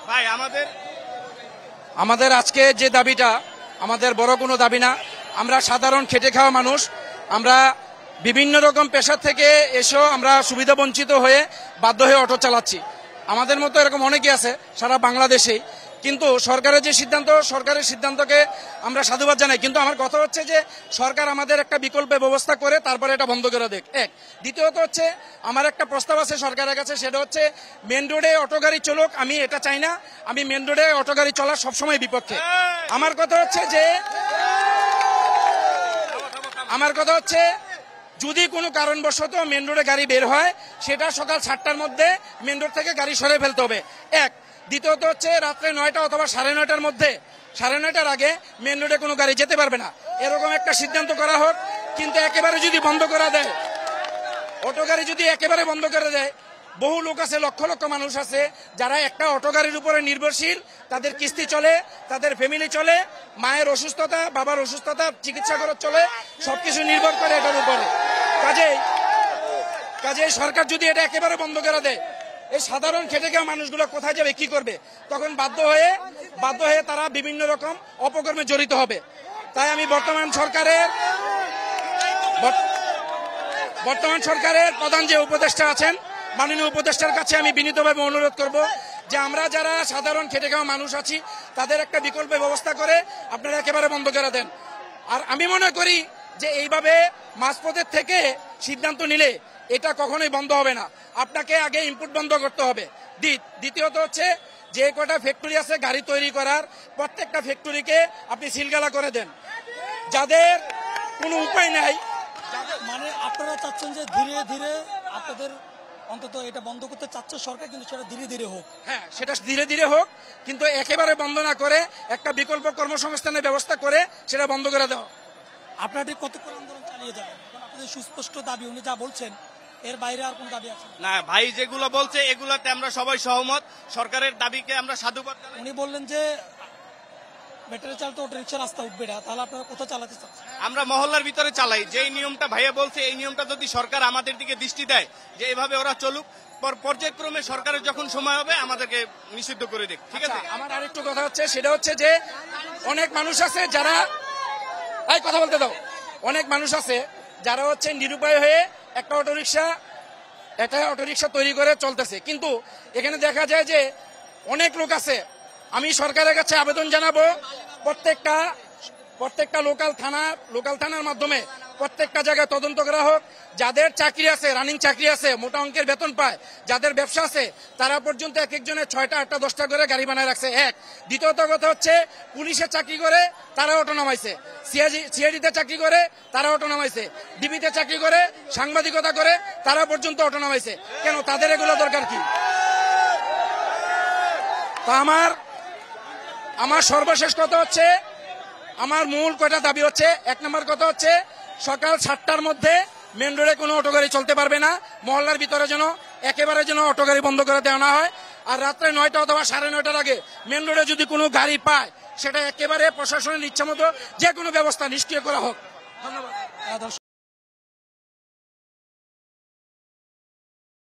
ভাই আমাদের আজকে যে দাবিটা আমাদের বড় কোনো দাবি না। আমরা সাধারণ খেটে খাওয়া মানুষ, আমরা বিভিন্ন রকম পেশা থেকে এসেও আমরা সুবিধা বঞ্চিত হয়ে বাধ্য হয়ে অটো চালাচ্ছি। আমাদের মতো এরকম অনেকে আছে সারা বাংলাদেশেই। কিন্তু সরকারের যে সিদ্ধান্ত, সরকারের সিদ্ধান্তকে আমরা সাধুবাদ জানাই। কিন্তু আমার কথা হচ্ছে যে সরকার আমাদের একটা বিকল্প ব্যবস্থা করে তারপরে এটা বন্ধ করে দেখ। এক, দ্বিতীয়ত হচ্ছে আমার একটা প্রস্তাব আছে সরকারের কাছে, সেটা হচ্ছে মেন রোডে অটো গাড়ি চলুক। আমি এটা চাই না, আমি মেন রোডে অটো গাড়ি চলার সবসময় বিপক্ষে। আমার কথা হচ্ছে যদি কোনো কারণবশত মেন রোডে গাড়ি বের হয় সেটা সকাল 7টার মধ্যে মেন রোড থেকে গাড়ি সরে ফেলতে হবে। এক, দ্বিতীয়ত হচ্ছে রাত্রে 9টা অথবা 9:30টার মধ্যে, 9:30টার আগে মেন রোডে কোনো গাড়ি যেতে পারবে না, এরকম একটা সিদ্ধান্ত করা হোক। কিন্তু একেবারে যদি বন্ধ করা দেয়, অটো গাড়ি যদি একেবারে বন্ধ করে দেয়, বহু লোক আছে, লক্ষ লক্ষ মানুষ আছে যারা একটা অটো গাড়ির উপরে নির্ভরশীল, তাদের কিস্তি চলে, তাদের ফ্যামিলি চলে, মায়ের অসুস্থতা, বাবার অসুস্থতা, চিকিৎসা খরচ চলে, সবকিছু নির্ভর করে এটার উপরে। কাজেই সরকার যদি এটা একেবারে বন্ধ করে দেয়, এই সাধারণ খেটে খাওয়া মানুষগুলো কোথায় যাবে, কি করবে? তখন বাধ্য হয়ে তারা বিভিন্ন রকম অপকর্মে জড়িত হবে। তাই আমি বর্তমান সরকারের প্রধান যে উপদেষ্টা আছেন, মাননীয় উপদেষ্টার কাছে আমি বিনীতভাবে অনুরোধ করব যে আমরা যারা সাধারণ খেটে খাওয়া মানুষ আছি তাদের একটা বিকল্প ব্যবস্থা করে আপনারা একেবারে বন্ধ করে দেন। আর আমি মনে করি যে এইভাবে মাঝপথের থেকে সিদ্ধান্ত নিলে এটা কখনোই বন্ধ হবে না। আপনাকে আগে ইনপুট বন্ধ করতে হবে। দ্বিতীয়ত হচ্ছে যে কটা ফ্যাক্টরি আছে গাড়ি তৈরি করার, প্রত্যেকটা ফ্যাক্টরিকে আপনি সিলগালা করে দেন। যাদের কোনো উপায় নাই, মানে আপনারা চাচ্ছেন যে ধীরে ধীরে আপনাদের অন্তত এটা বন্ধ করতে চাচ্ছে সরকার, কিন্তু সেটা ধীরে ধীরে হোক। হ্যাঁ, সেটা ধীরে ধীরে হোক, কিন্তু একেবারে বন্ধ না করে একটা বিকল্প কর্মসংস্থানের ব্যবস্থা করে সেটা বন্ধ করে দেওয়া। আপনারা ঠিক কতক্ষণ আন্দোলন চালিয়ে যাবেন? আপনাদের সুস্পষ্ট দাবি, উনি যা বলছেন এর বাইরে আর কোন দাবি আছে না? ভাই যেগুলো বলছে এগুলাতে আমরা সবাই সহমত, সরকারের দাবিকে আমরা সাধুবাদ জানাই। উনি বললেন যে ব্যাটারি চালিত অটো রিক্সা রাস্তা উঠবে না, তাহলে আপনারা কোথাও চালাতে চাচ্ছেন? আমরা মহল্লার ভিতরে চালাই। যেই নিয়মটা ভাইয়া বলছে, এই নিয়মটা যদি সরকার আমাদের দিকে দৃষ্টি দেয় যে এভাবে ওরা চলুক, পর্যায়ক্রমে সরকারের যখন সময় হবে আমাদেরকে নিষিদ্ধ করে দেখ। ঠিক আছে। আমার আরেকটু কথা হচ্ছে, সেটা হচ্ছে যে অনেক মানুষ আছে যারা কথা বলতে দাও, অনেক মানুষ আছে যারা হচ্ছে নিরুপায় হয়ে একটা অটোরিকশা তৈরি করে চলতেছে। কিন্তু এখানে দেখা যায় যে অনেক লোক আছে। আমি সরকারের কাছে আবেদন জানাবো, প্রত্যেকটা লোকাল থানার মাধ্যমে প্রত্যেকটা জায়গায় তদন্ত করা হোক। যাদের চাকরি আছে, রানিং চাকরি আছে, মোটা অঙ্কের বেতন পায়, যাদের ব্যবসা আছে, তারা পর্যন্ত এক একজনের 6টা 8টা 10টা করে গাড়ি বানায় রাখছে। এক, দ্বিতীয়ত কথা হচ্ছে পুলিশের চাকরি করে তারা অটো নামাইছে, সিআইডিতে চাকরি করে তারা অটো নামাইছে, ডিবিতে চাকরি করে, সাংবাদিকতা করে তারা পর্যন্ত অটো নামাইছে। কেন? তাদের এগুলো দরকার কি? তা আমার সর্বশেষ কথা হচ্ছে, আমার মূল কয়টা দাবি হচ্ছে, 1 নম্বর কথা হচ্ছে সকাল 7টার মধ্যে মেন রোডে কোনো অটো গাড়ি চলতে পারবে না। মহল্লার ভিতরে একেবারে অটো গাড়ি বন্ধ করে দেওয়া না হয়। আর রাত্রে 9টা অথবা 9:30টার আগে মেন রোডে যদি কোনো গাড়ি পায় সেটা একেবারে প্রশাসনের ইচ্ছা মতো যে কোনো ব্যবস্থা নিষ্ক্রিয় করা হোক। ধন্যবাদ।